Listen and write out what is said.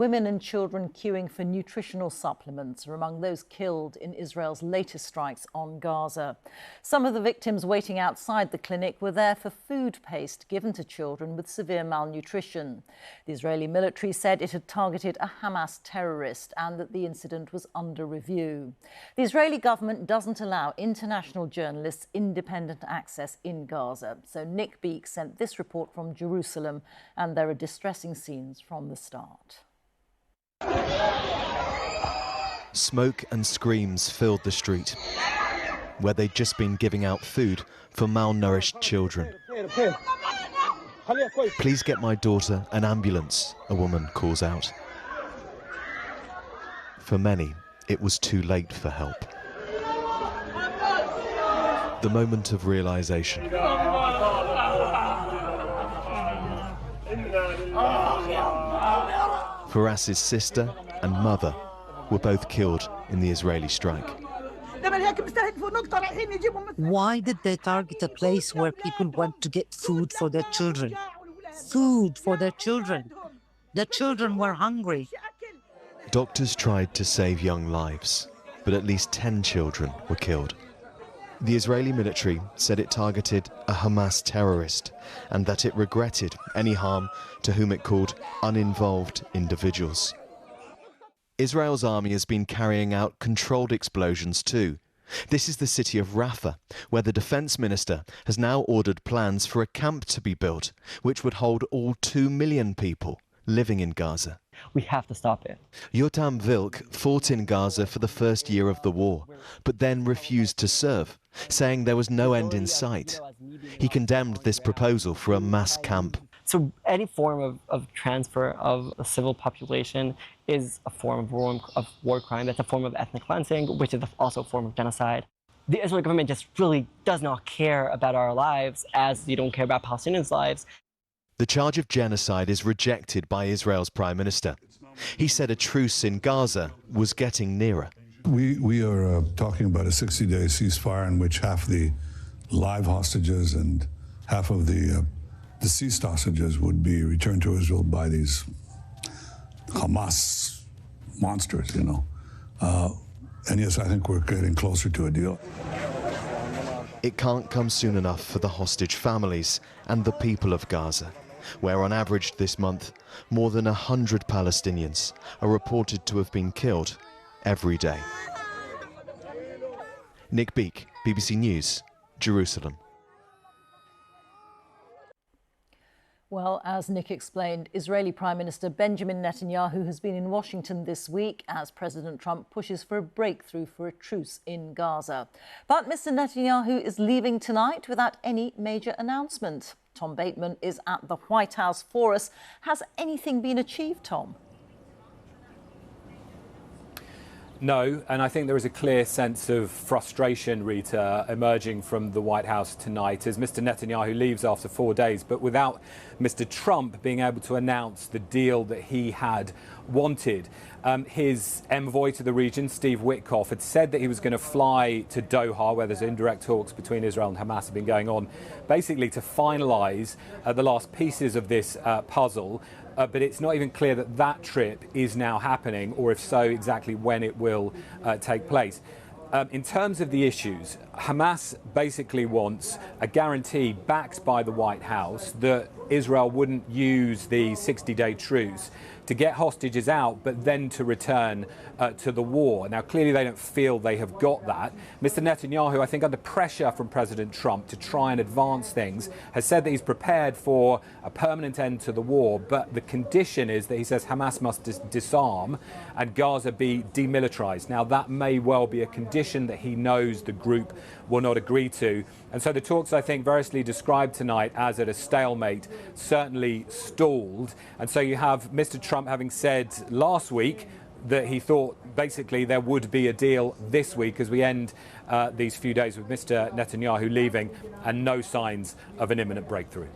Women and children queuing for nutritional supplements are among those killed in Israel's latest strikes on Gaza. Some of the victims waiting outside the clinic were there for food paste given to children with severe malnutrition. The Israeli military said it had targeted a Hamas terrorist and that the incident was under review. The Israeli government doesn't allow international journalists independent access in Gaza. So Nick Beek sent this report from Jerusalem, and there are distressing scenes from the start. Smoke and screams filled the street, where they'd just been giving out food for malnourished children. "Please get my daughter an ambulance," a woman calls out. For many, it was too late for help. The moment of realization. Faras's sister and mother were both killed in the Israeli strike. Why did they target a place where people went to get food for their children? Food for their children. The children were hungry. Doctors tried to save young lives, but at least 10 children were killed. The Israeli military said it targeted a Hamas terrorist and that it regretted any harm to whom it called uninvolved individuals. Israel's army has been carrying out controlled explosions too. This is the city of Rafah, where the defense minister has now ordered plans for a camp to be built, which would hold all 2 million people living in Gaza. We have to stop it. Yotam Vilk fought in Gaza for the first year of the war, but then refused to serve, saying there was no end in sight. He condemned this proposal for a mass camp. So any form of transfer of a civil population is a form of war crime. That's a form of ethnic cleansing, which is also a form of genocide. The Israeli government just really does not care about our lives as they don't care about Palestinians' lives. The charge of genocide is rejected by Israel's prime minister. He said a truce in Gaza was getting nearer. We are talking about a 60-day ceasefire in which half the live hostages and half of the deceased hostages would be returned to Israel by these Hamas monsters, you know. And yes, I think we're getting closer to a deal. It can't come soon enough for the hostage families and the people of Gaza, where on average this month, more than 100 Palestinians are reported to have been killed every day. Nick Beek, BBC News, Jerusalem. Well, as Nick explained, Israeli Prime Minister Benjamin Netanyahu has been in Washington this week as President Trump pushes for a breakthrough for a truce in Gaza. But Mr. Netanyahu is leaving tonight without any major announcement. Tom Bateman is at the White House for us. Has anything been achieved, Tom? No, and I think there is a clear sense of frustration, Rita, emerging from the White House tonight as Mr. Netanyahu leaves after 4 days, but without Mr. Trump being able to announce the deal that he had wanted. His envoy to the region, Steve Witkoff, had said that he was going to fly to Doha, where there's indirect talks between Israel and Hamas have been going on, basically to finalise the last pieces of this puzzle. But it's not even clear that that trip is now happening, or if so, exactly when it will take place. In terms of the issues, Hamas basically wants a guarantee backed by the White House that Israel wouldn't use the 60-day truce to get hostages out, but then to return to the war. Now, clearly they don't feel they have got that. Mr. Netanyahu, I think under pressure from President Trump to try and advance things, has said that he's prepared for a permanent end to the war, but the condition is that he says Hamas must disarm and Gaza be demilitarized. Now, that may well be a condition that he knows the group will not agree to. And so the talks, I think, variously described tonight as at a stalemate, certainly stalled. And so you have Mr. Trump having said last week that he thought basically there would be a deal this week as we end these few days with Mr. Netanyahu leaving, and no signs of an imminent breakthrough.